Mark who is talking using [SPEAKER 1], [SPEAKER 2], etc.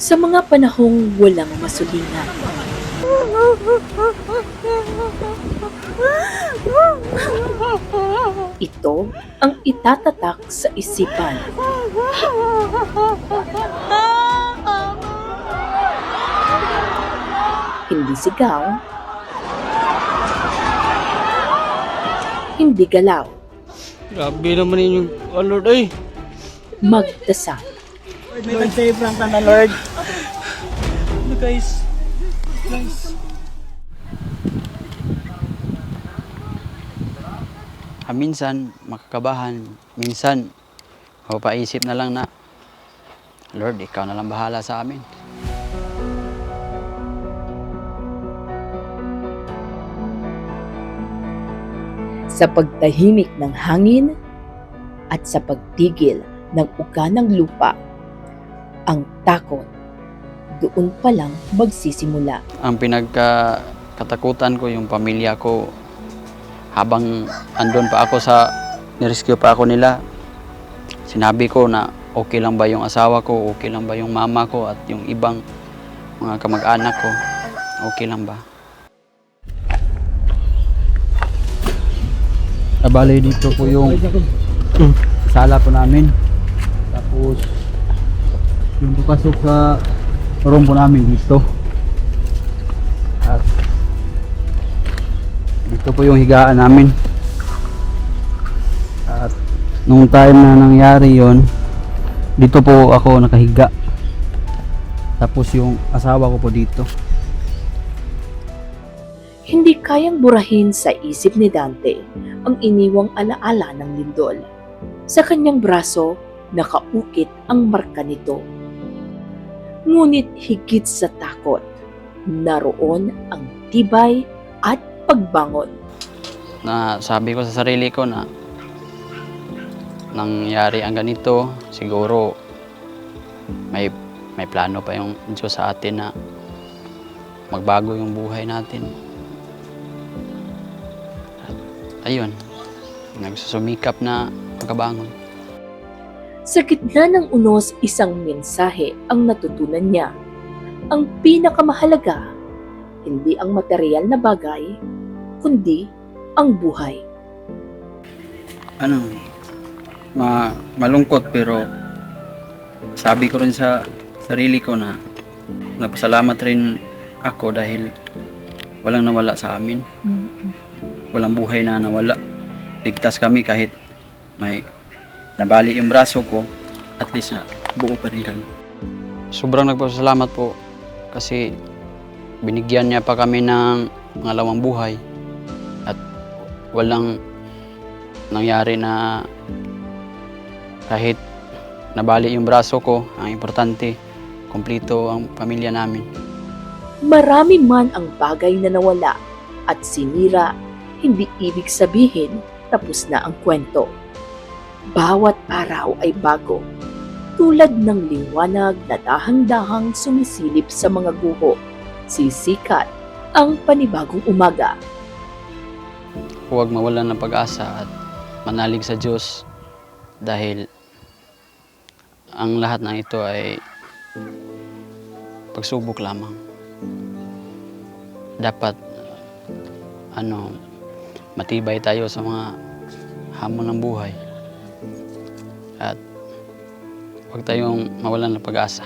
[SPEAKER 1] Sa mga panahong walang masulingan, ito ang itatatak sa isipan. Hindi sigaw, hindi galaw,
[SPEAKER 2] Grabe naman yung Lord ay.
[SPEAKER 1] magdasal.
[SPEAKER 3] May nag-save lang na Lord.
[SPEAKER 2] Ano guys?
[SPEAKER 4] Minsan makakabahan, minsan mapapaisip na lang na, Lord, ikaw na lang bahala sa amin.
[SPEAKER 1] Sa pagtahimik ng hangin at sa pagtigil ng uga ng lupa, ang takot doon pa lang magsisimula.
[SPEAKER 4] Ang pinagkatakutan ko yung pamilya ko habang andun pa ako sa nirescue pa ako nila. Sinabi ko na okay lang ba yung asawa ko, okay lang ba yung mama ko at yung ibang mga kamag-anak ko, okay lang ba? Bale dito po yung sala po namin. Tapos yung papasok sa room po namin dito. At dito po yung higaan namin. At nung time na nangyari yon, dito po ako nakahiga. Tapos yung asawa ko po dito.
[SPEAKER 1] Hindi kayang burahin sa isip ni Dante ang iniwang alaala ng lindol. Sa kanyang braso, nakaukit ang marka nito. Ngunit higit sa takot, naroon ang tibay at pagbangon.
[SPEAKER 4] Na sabi ko sa sarili ko na nangyari ang ganito, siguro may plano pa yung Diyos sa atin na magbago yung buhay natin. At ayun, nagsusumikap na makabangon.
[SPEAKER 1] Sa gitna ng unos, isang mensahe ang natutunan niya. Ang pinakamahalaga, hindi ang material na bagay, kundi ang buhay.
[SPEAKER 4] Malungkot pero sabi ko rin sa sarili ko na napasalamat rin ako dahil walang nawala sa amin. Walang buhay na nawala. Ligtas kami kahit may nabali yung braso ko, at least na buo pa rin kami. Sobrang nagpasalamat po kasi binigyan niya pa kami ng pangalawang buhay at walang nangyari na kahit nabali yung braso ko, ang importante, kumpleto ang pamilya namin.
[SPEAKER 1] Marami man ang bagay na nawala at sinira, hindi ibig sabihin tapos na ang kwento. Bawat araw ay bago, tulad ng liwanag na dahang-dahang sumisilip sa mga guho. Sisikat ang panibagong umaga.
[SPEAKER 4] Huwag mawalan ng pag-asa at manalig sa Diyos dahil ang lahat ng ito ay pagsubok lamang. Dapat matibay tayo sa mga hamon ng buhay at huwag tayong mawalan ng pag-asa.